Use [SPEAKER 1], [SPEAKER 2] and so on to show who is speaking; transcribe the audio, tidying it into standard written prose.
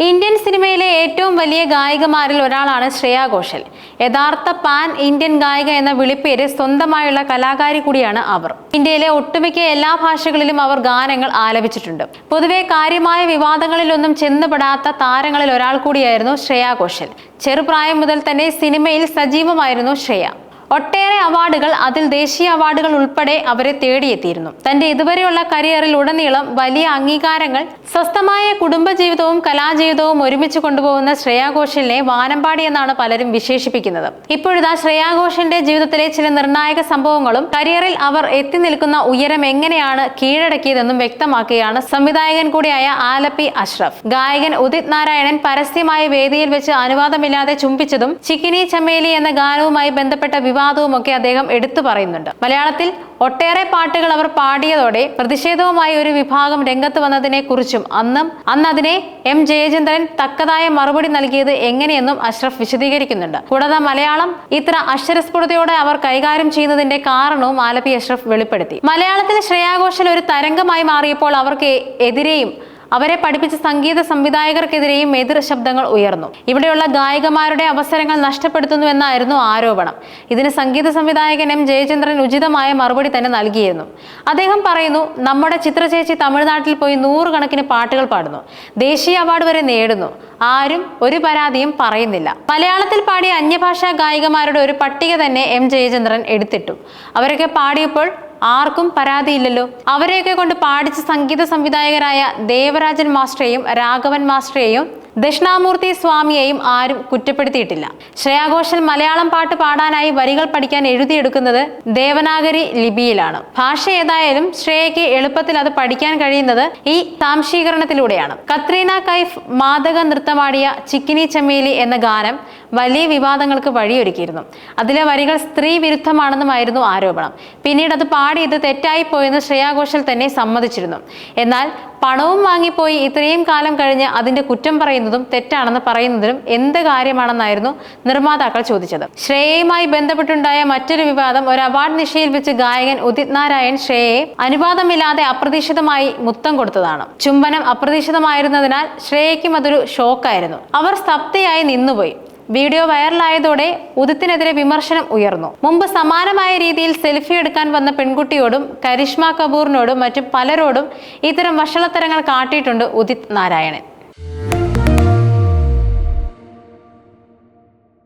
[SPEAKER 1] Indian സിനിമയിലെ ഏറ്റവും വലിയ ഗായികമാരിൽ ഒരാളാണ് ശ്രേയ ഘോഷൽ. യഥാർത്ഥ പാൻ ഇന്ത്യൻ ഗായിക എന്ന വിളിപ്പേര് സ്വന്തമായുള്ള കലാകാരി കൂടിയാണ് അവർ. ഇന്ത്യയിലെ ഒട്ടുമിക്ക എല്ലാ ഭാഷകളിലും അവർ ഗാനങ്ങൾ ആലപിച്ചിട്ടുണ്ട്. പൊതുവെ കാര്യമായ വിവാദങ്ങളിലൊന്നും ചെന്നുപെടാത്ത താരങ്ങളിൽ ഒരാൾ കൂടിയായിരുന്നു ശ്രേയ ഘോഷൽ. ചെറുപ്രായം മുതൽ തന്നെ സിനിമയിൽ സജീവമായിരുന്നു ശ്രേയ. ഒട്ടേറെ അവാർഡുകൾ, അതിൽ ദേശീയ അവാർഡുകൾ ഉൾപ്പെടെ അവരെ തേടിയെത്തിയിരുന്നു. തന്റെ ഇതുവരെയുള്ള കരിയറിൽ ഉടനീളം വലിയ അംഗീകാരങ്ങൾ, സ്വസ്ഥമായ കുടുംബജീവിതവും കലാജീവിതവും ഒരുമിച്ച് കൊണ്ടുപോകുന്ന ശ്രേയ ഘോഷലിനെ വാനമ്പാടി എന്നാണ് പലരും വിശേഷിപ്പിക്കുന്നത്. ഇപ്പോഴിതാ ശ്രേയ ഘോഷലിന്റെ ജീവിതത്തിലെ ചില നിർണായക സംഭവങ്ങളും കരിയറിൽ അവർ എത്തി നിൽക്കുന്ന ഉയരം എങ്ങനെയാണ് കീഴടക്കിയതെന്നും വ്യക്തമാക്കുകയാണ് സംവിധായകൻ കൂടിയായ ആലപ്പി അഷ്റഫ്. ഗായകൻ ഉദിത് നാരായണൻ പരസ്യമായ വേദിയിൽ വെച്ച് അനുവാദമില്ലാതെ ചുംബിച്ചതും ചിക്കിനി ചമേലി എന്ന ഗാനവുമായി ബന്ധപ്പെട്ട വിവാദവുമൊക്കെ അദ്ദേഹം എടുത്തു പറയുന്നുണ്ട്. മലയാളത്തിൽ ഒട്ടേറെ പാട്ടുകൾ അവർ പാടിയതോടെ പ്രതിഷേധവുമായി ഒരു വിഭാഗം രംഗത്ത് വന്നതിനെ കുറിച്ചും അന്ന് അതിനെ എം ജയചന്ദ്രൻ തക്കതായ മറുപടി നൽകിയത് എങ്ങനെയെന്നും അഷ്റഫ് വിശദീകരിക്കുന്നുണ്ട്. കൂടാതെ മലയാളം ഇത്ര അക്ഷരസ്ഫുടതയോടെ അവർ കൈകാര്യം ചെയ്യുന്നതിന്റെ കാരണവും ആലപ്പി അഷ്റഫ് വെളിപ്പെടുത്തി. മലയാളത്തിൽ ശ്രേയ ഘോഷൽ ഒരു തരംഗമായി മാറിയപ്പോൾ അവർക്ക് എതിരെയും അവരെ പഠിപ്പിച്ച സംഗീത സംവിധായകർക്കെതിരെയും എതിർ ശബ്ദങ്ങൾ ഉയർന്നു. ഇവിടെയുള്ള ഗായികമാരുടെ അവസരങ്ങൾ നഷ്ടപ്പെടുത്തുന്നുവെന്നായിരുന്നു ആരോപണം. ഇതിന് സംഗീത സംവിധായകൻ എം ജയചന്ദ്രൻ ഉചിതമായ മറുപടി തന്നെ നൽകിയിരുന്നു. അദ്ദേഹം പറയുന്നു, നമ്മുടെ ചിത്രചേച്ചി തമിഴ്നാട്ടിൽ പോയി 100 കണക്കിന് പാട്ടുകൾ പാടുന്നു, ദേശീയ അവാർഡ് വരെ നേടുന്നു, ആരും ഒരു പരാതിയും പറയുന്നില്ല. മലയാളത്തിൽ പാടിയ അന്യഭാഷാ ഗായികമാരുടെ ഒരു പട്ടിക തന്നെ എം ജയചന്ദ്രൻ എടുത്തിട്ടു. അവരൊക്കെ പാടിയപ്പോൾ ആർക്കും പരാതിയില്ലല്ലോ. അവരെയൊക്കെ കൊണ്ട് പാടിച്ച സംഗീത സംവിധായകരായ ദേവരാജൻ മാസ്റ്ററെയും രാഘവൻ മാസ്റ്ററെയും ദക്ഷിണാമൂർത്തി സ്വാമിയെയും ആരും കുറ്റപ്പെടുത്തിയിട്ടില്ല. ശ്രേയ ഘോഷൽ മലയാളം പാട്ട് പാടാനായി വരികൾ പഠിക്കാൻ എഴുതിയെടുക്കുന്നത് ദേവനാഗരി ലിപിയിലാണ്. ഭാഷ ഏതായാലും ശ്രേയയ്ക്ക് എളുപ്പത്തിൽ അത് പഠിക്കാൻ കഴിയുന്നത് ഈ സാംശീകരണത്തിലൂടെയാണ്. കത്രീന കൈഫ് മാദക നൃത്തമാടിയ ചിക്കിനി ചമേലി എന്ന ഗാനം വലിയ വിവാദങ്ങൾക്ക് വഴിയൊരുക്കിയിരുന്നു. അതിലെ വരികൾ സ്ത്രീ വിരുദ്ധമാണെന്നുമായിരുന്നു ആരോപണം. പിന്നീട് അത് പാടിയത് തെറ്റായി പോയെന്ന് ശ്രേയ ഘോഷൽ തന്നെ സമ്മതിച്ചിരുന്നു. എന്നാൽ പണവും വാങ്ങിപ്പോയി ഇത്രയും കാലം കഴിഞ്ഞ് അതിന്റെ കുറ്റം പറയുന്നതും തെറ്റാണെന്ന് പറയുന്നതിലും എന്ത് കാര്യമാണെന്നായിരുന്നു നിർമ്മാതാക്കൾ ചോദിച്ചത്. ശ്രേയയുമായി ബന്ധപ്പെട്ടുണ്ടായ മറ്റൊരു വിവാദം ഒരു അവാർഡ് നിശയിൽ വെച്ച് ഗായകൻ ഉദിത് നാരായൺ ശ്രേയയെ അനുവാദമില്ലാതെ അപ്രതീക്ഷിതമായി മുത്തം കൊടുത്തതാണ്. ചുംബനം അപ്രതീക്ഷിതമായിരുന്നതിനാൽ ശ്രേയയ്ക്കും അതൊരു ഷോക്കായിരുന്നു. അവർ സ്തബ്ധയായി നിന്നുപോയി. വീഡിയോ വൈറലായതോടെ ഉദിത്തിനെതിരെ വിമർശനം ഉയർന്നു. മുമ്പ് സമാനമായ രീതിയിൽ സെൽഫി എടുക്കാൻ വന്ന പെൺകുട്ടിയോടും കരിഷ്മ കപൂറിനോടും മറ്റും പലരോടും ഇത്തരം വഷളത്തരങ്ങൾ കാട്ടിയിട്ടുണ്ട് ഉദിത് നാരായണൻ.